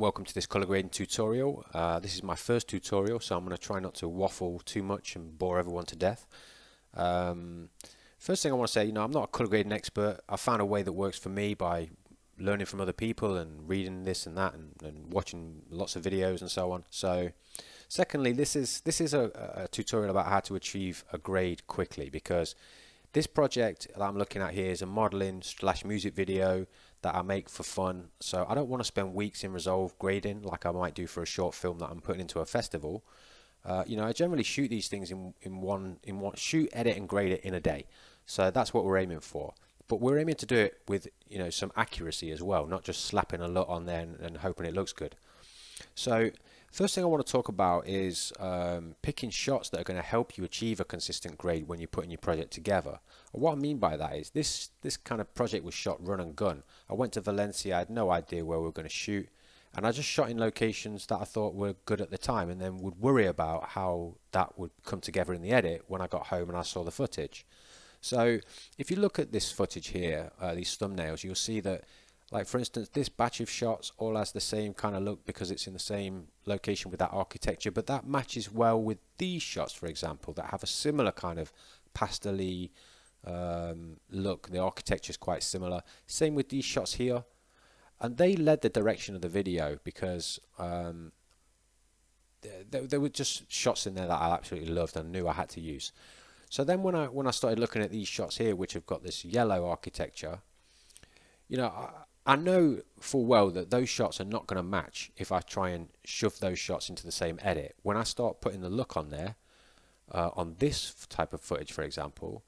welcome to this color grading tutorial. This is my first tutorial, so I'm going to try not to waffle too much and bore everyone to death. First thing I want to say, I'm not a color grading expert. I found a way that works for me by learning from other people and reading this and that and watching lots of videos and so on. So secondly, this is a tutorial about how to achieve a grade quickly, because this project that I'm looking at here is a modeling / music video that I make for fun. So I don't want to spend weeks in Resolve grading like I might do for a short film that I'm putting into a festival. I generally shoot these things in one shoot, edit and grade it in a day. So that's what we're aiming for. But we're aiming to do it with some accuracy as well, not just slapping a LUT on there and hoping it looks good. So first thing I want to talk about is picking shots that are going to help you achieve a consistent grade when you're putting your project together. And what I mean by that is this kind of project was shot run and gun. I went to Valencia, I had no idea where we were going to shoot, and I just shot in locations that I thought were good at the time, and then would worry about how that would come together in the edit when I got home and I saw the footage. So if you look at this footage here, these thumbnails, you'll see that, like for instance, this batch of shots all has the same kind of look because it's in the same location with that architecture, but that matches well with these shots, for example, that have a similar kind of pastel-y look. The architecture is quite similar. Same with these shots here, and they led the direction of the video because there were just shots in there that I absolutely loved and knew I had to use. So then when I started looking at these shots here, which have got this yellow architecture, I know full well that those shots are not going to match if I try and shove those shots into the same edit. When I start putting the look on there, on this type of footage, for example,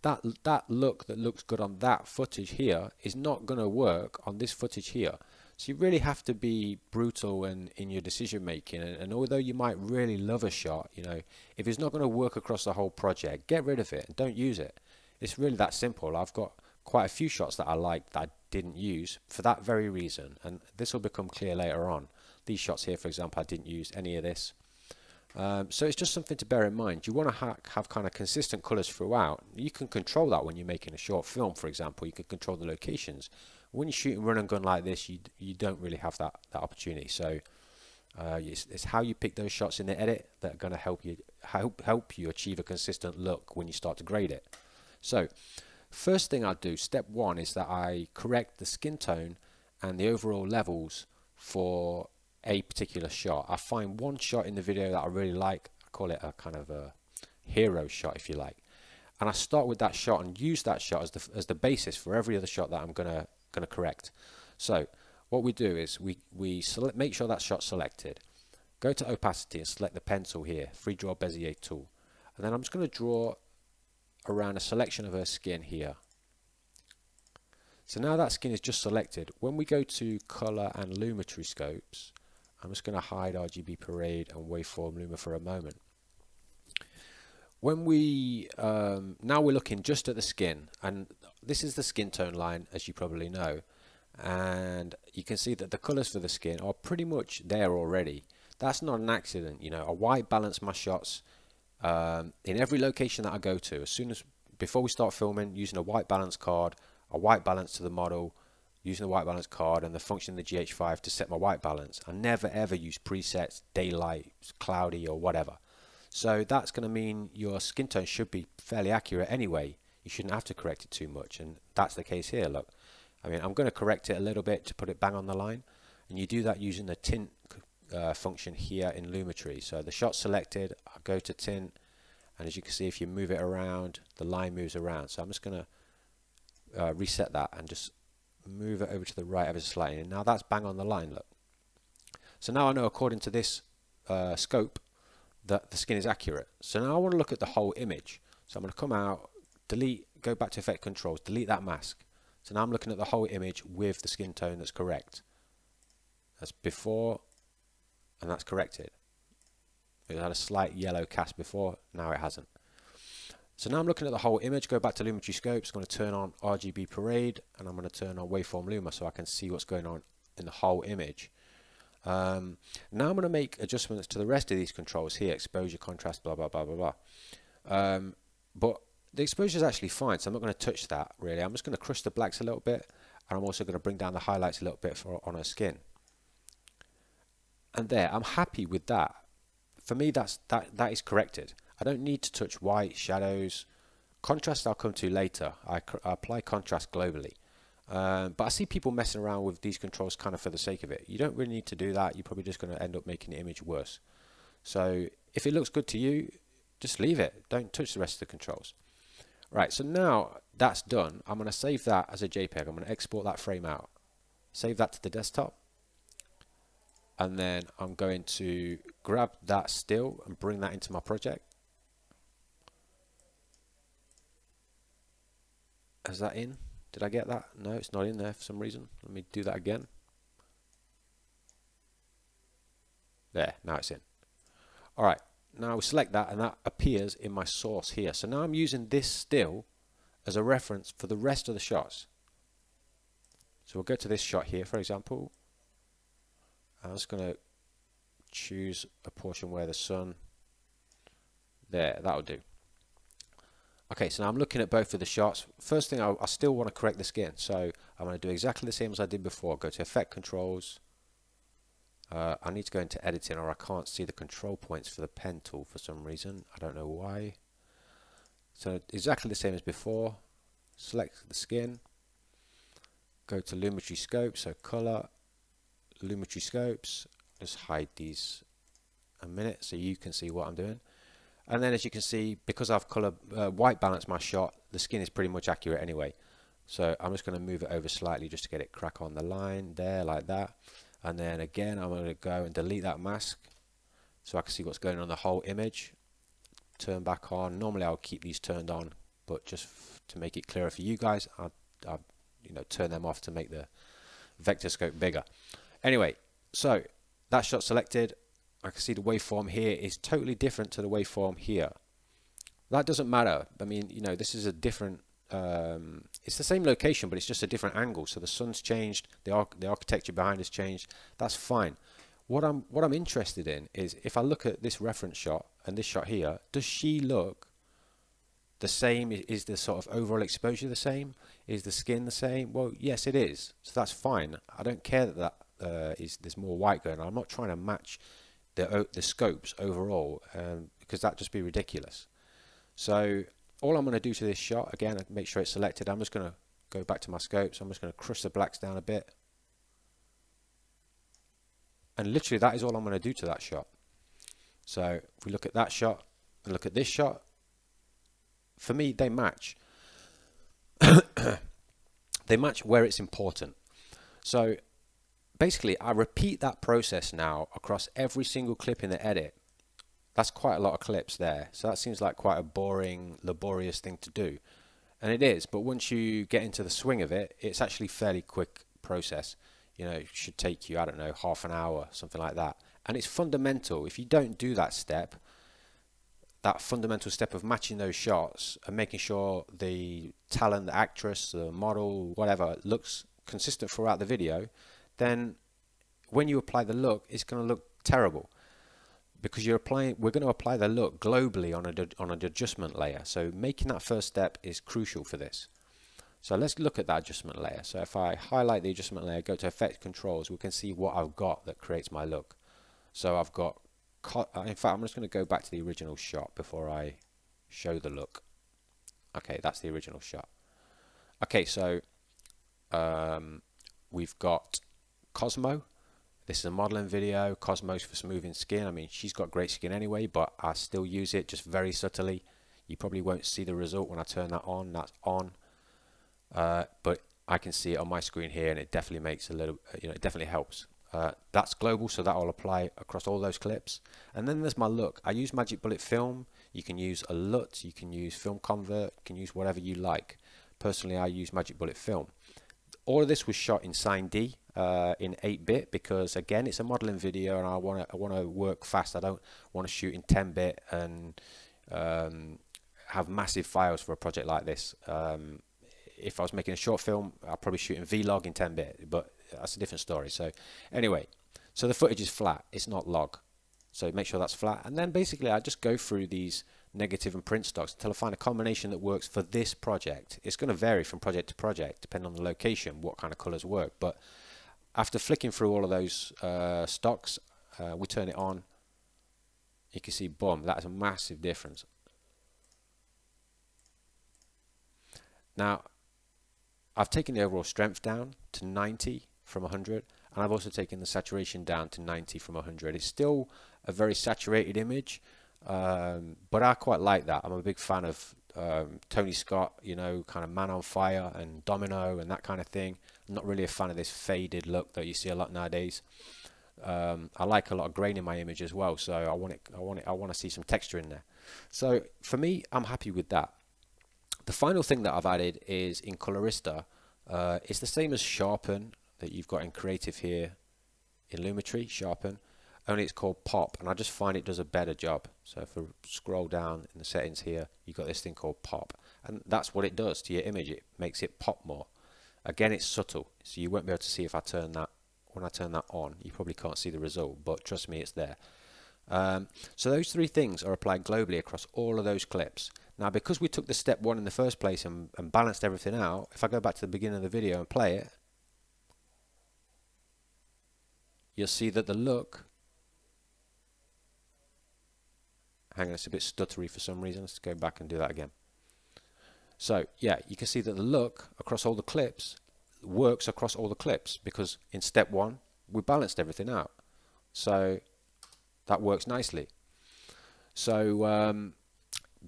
that look that looks good on that footage here is not going to work on this footage here. So you really have to be brutal in your decision making, and although you might really love a shot, if it's not going to work across the whole project, get rid of it and don't use it. It's really that simple. I've got quite a few shots that I liked that I didn't use for that very reason, and this will become clear later on. These shots here, for example, I didn't use any of this. So it's just something to bear in mind. You want to have kind of consistent colors throughout. You can control that when you're making a short film, for example. You can control the locations. When you're shooting run and gun like this, you don't really have that opportunity. So it's how you pick those shots in the edit that are going to help you achieve a consistent look when you start to grade it. So first thing I do, step one, is that I correct the skin tone and the overall levels for a particular shot. I find one shot in the video that I really like. I call it a kind of a hero shot, if you like, and I start with that shot and use that shot as the basis for every other shot that I'm gonna correct. So what we do is we make sure that shot's selected, go to opacity and select the pencil here, free draw Bezier tool, and then I'm just going to draw around a selection of her skin here. So now that skin is just selected. When we go to color and lumetri scopes, I'm just going to hide RGB Parade and Waveform Luma for a moment. When we now we're looking just at the skin, and this is the skin tone line, as you probably know, and you can see that the colors for the skin are pretty much there already. That's not an accident. I white balance my shots in every location that I go to. Before we start filming, using a white balance card, a white balance to the model, using the white balance card and the function in the GH5 to set my white balance. I never ever use presets, daylight, cloudy or whatever. So that's going to mean your skin tone should be fairly accurate anyway. You shouldn't have to correct it too much, and that's the case here. Look, I'm going to correct it a little bit to put it bang on the line, and you do that using the tint function here in Lumetri. So the shot's selected, I go to tint, and as you can see, if you move it around, the line moves around. So I'm just going to reset that and just move it over to the right ever so slightly, and now that's bang on the line. Look, so now I know according to this scope that the skin is accurate. So now I want to look at the whole image. So I'm going to come out, delete, go back to effect controls, delete that mask. So now I'm looking at the whole image with the skin tone that's correct. That's before, and that's corrected. It had a slight yellow cast before, now it hasn't. So now I'm looking at the whole image, go back to Lumetri Scopes, I'm going to turn on RGB Parade, and I'm going to turn on Waveform Luma so I can see what's going on in the whole image. Now I'm going to make adjustments to the rest of these controls here, exposure, contrast, blah, blah, blah, blah, blah. But the exposure is actually fine, so I'm not going to touch that really. I'm just going to crush the blacks a little bit, and I'm also going to bring down the highlights a little bit on her skin. and there. I'm happy with that. For me, that is corrected. I don't need to touch white, shadows. Contrast I'll come to later. I apply contrast globally. But I see people messing around with these controls kind of for the sake of it. You don't really need to do that. You're probably just going to end up making the image worse. So if it looks good to you, just leave it. Don't touch the rest of the controls. Right, so now that's done. I'm going to save that as a JPEG. I'm going to export that frame out. Save that to the desktop. And then I'm going to grab that still and bring that into my project. Is that in? Did I get that? No, it's not in there for some reason. Let me do that again. There, now it's in. All right, now we select that and that appears in my source here. So now I'm using this still as a reference for the rest of the shots. So we'll go to this shot here, for example. I'm just going to choose a portion where the sun, there, that'll do. Okay, so now I'm looking at both of the shots. First thing, I still want to correct the skin, so I'm going to do exactly the same as I did before. Go to Effect Controls. I need to go into Editing, or I can't see the control points for the pen tool for some reason. I don't know why. So exactly the same as before. Select the skin. Go to Lumetri Scope, so Color, Lumetri Scopes. Just hide these a minute so you can see what I'm doing. And then as you can see, because I've color white balanced my shot, the skin is pretty much accurate anyway. So I'm just going to move it over slightly just to get it crack on the line there, like that. And then again, I'm going to go and delete that mask so I can see what's going on the whole image. Turn back on. Normally I'll keep these turned on, but just to make it clearer for you guys, I'll turn them off to make the vector scope bigger. Anyway, so that shot selected. I can see the waveform here is totally different to the waveform here. That doesn't matter. I mean, this is a different, it's the same location, but it's just a different angle. So the sun's changed, the architecture behind has changed. That's fine. What I'm interested in is if I look at this reference shot and this shot here, does she look the same? Is the sort of overall exposure the same? Is the skin the same? Well, yes, it is. So that's fine. I don't care that there's more white going on. I'm not trying to match the scopes overall, because that'd just be ridiculous. So all I'm going to do to this shot, again, make sure it's selected. I'm just going to go back to my scopes. I'm just going to crush the blacks down a bit, and literally that is all I'm going to do to that shot. So if we look at that shot and look at this shot, for me they match. They match where it's important. So basically, I repeat that process now across every single clip in the edit. That's quite a lot of clips there. So that seems like quite a boring, laborious thing to do. And it is, but once you get into the swing of it, it's actually a fairly quick process. It should take you, I don't know, half an hour, something like that. And it's fundamental. If you don't do that step, that fundamental step of matching those shots and making sure the talent, the actress, the model, whatever, looks consistent throughout the video, then when you apply the look, it's going to look terrible, because we're going to apply the look globally on an adjustment layer. So making that first step is crucial for this. So let's look at that adjustment layer. So if I highlight the adjustment layer, go to Effect Controls, we can see what I've got that creates my look. So I've got, in fact, I'm just going to go back to the original shot before I show the look. Okay, that's the original shot. Okay, so we've got Cosmo. This is a modeling video. Cosmo's for smoothing skin. I mean, she's got great skin anyway, but I still use it just very subtly. You probably won't see the result when I turn that on. That's on, but I can see it on my screen here, and it definitely makes a little, it definitely helps. That's global, so that will apply across all those clips. And then there's my look. I use Magic Bullet Film. You can use a LUT, you can use Film Convert, you can use whatever you like. Personally, I use Magic Bullet Film. All of this was shot in Sign D in 8-bit, because again, it's a modeling video and I want to work fast. I don't want to shoot in 10-bit and have massive files for a project like this. If I was making a short film, I'd probably shoot in Vlog in 10-bit, but that's a different story. So anyway, so the footage is flat, it's not log. So make sure that's flat, and then basically I just go through these negative and print stocks until I find a combination that works for this project. It's going to vary from project to project depending on the location, what kind of colors work, but after flicking through all of those stocks, we turn it on, you can see, boom, that's a massive difference. Now, I've taken the overall strength down to 90 from 100, and I've also taken the saturation down to 90 from 100. It's still a very saturated image, but I quite like that. I'm a big fan of Tony Scott, you know, kind of Man on Fire and Domino and that kind of thing. I'm not really a fan of this faded look that you see a lot nowadays. I like a lot of grain in my image as well, so I want to see some texture in there. So for me, I'm happy with that. The final thing that I've added is in Colorista. It's the same as Sharpen that you've got in Creative here in Lumetri, Sharpen, only it's called Pop, and I just find it does a better job. So if I scroll down in the settings here, you've got this thing called Pop, and that's what it does to your image. It makes it pop more. Again, it's subtle, so you won't be able to see if I turn that. When I turn that on, you probably can't see the result, but trust me, it's there. So those three things are applied globally across all of those clips. Now, because we took the step one in the first place and balanced everything out, if I go back to the beginning of the video and play it, you'll see that the look, hang on, it's a bit stuttery for some reason. Let's go back and do that again. So yeah, you can see that the look across all the clips works across all the clips, because in step one we balanced everything out, so that works nicely. So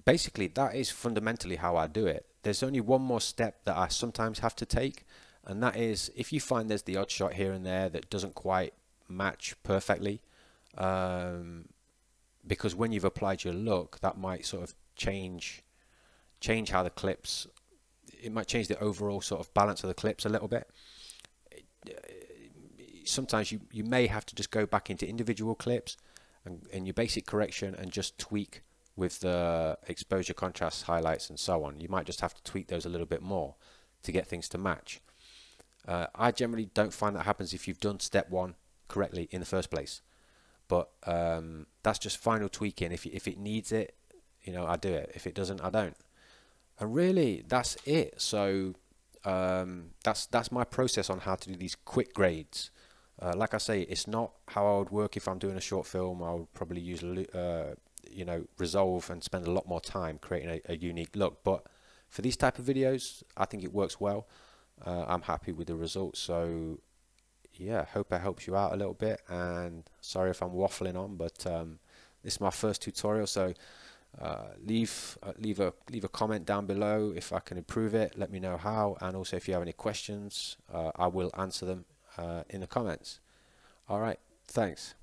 basically that is fundamentally how I do it. There's only one more step that I sometimes have to take, and that is if you find there's the odd shot here and there that doesn't quite match perfectly, because when you've applied your look, that might sort of change how the clips, it might change the overall sort of balance of the clips a little bit. Sometimes you may have to just go back into individual clips and your basic correction and just tweak with the exposure, contrast, highlights and so on. You might just have to tweak those a little bit more to get things to match. I generally don't find that happens if you've done step one correctly in the first place, but that's just final tweaking. If it needs it, you know, I do it. If it doesn't, I don't. And really that's it. So that's my process on how to do these quick grades. Like I say, it's not how I would work if I'm doing a short film. I would probably use you know, Resolve and spend a lot more time creating a unique look, but for these type of videos I think it works well. I'm happy with the results. So yeah, hope it helps you out a little bit, and sorry if I'm waffling on, but this is my first tutorial, so leave a comment down below if I can improve it. Let me know how, and also if you have any questions, I will answer them in the comments. All right, thanks.